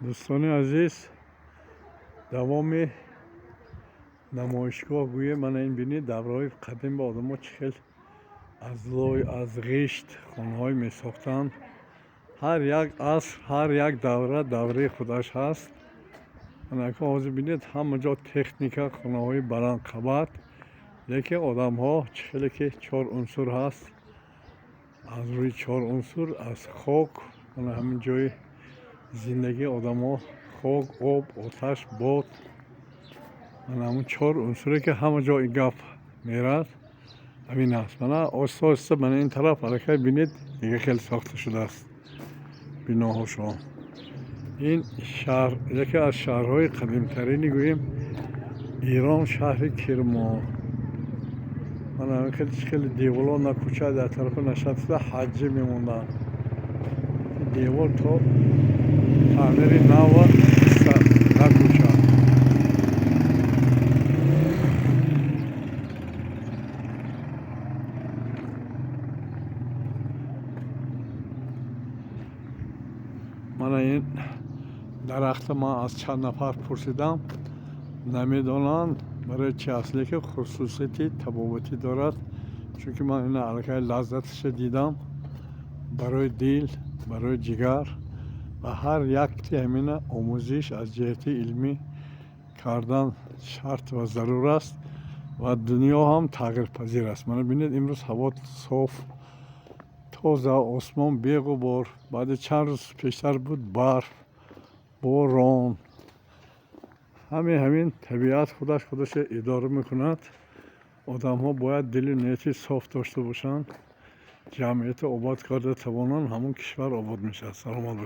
دوستان عزیز، دوام نمایشگاه گویه من این بینید دورهای قدیم با آدم ها چخیل از لای از غشت خانه‌های می ساختند. هر یک عصر هر یک دوره خودش هست. من که حاضر بینید همه جا تکنیکا خانه‌های بلند قبط، لیکن آدم ها چخیلی که 4 عنصر هست. از روی 4 عنصر از خاک من همین جای زندگی آدم ها خاک، آب، آتش، باد، من همون 4 عنصری که همه جا این گپ میرد همین است. من آستا آستا من این طرف حرکت بینید دیگه خیلی ساخته شده است بناهاشو. این شهر یکی از شهرهای قدیمترینی گوییم ایران، شهر کرمان. من همین خیلی دیوالا نه کوچه در طرف نشسته حجی میموندن. دیوار تا تعمیر نو نه کوچه. من این درخت ما از چند نفر پرسیدم، نمیدانند برای چی است، که خصوصیتی طبابتی دارد. چون که من این علاقه لذتش دیدم، برای دل، برای جگر و هر یک همین آموزش از جهت علمی کردن شرط و ضرور است و دنیا هم تغییر پذیر است. من ببینید امروز هوا صاف تازه، آسمان بی غبار. بعد چند روز پیشتر بود برف، باران. همین طبیعت خودش اداره میکند. آدم ها باید دل نیتی صاف داشته باشند. جمعیت آباد کرده توانان همون کشور آباد میشه. سلامت باشید.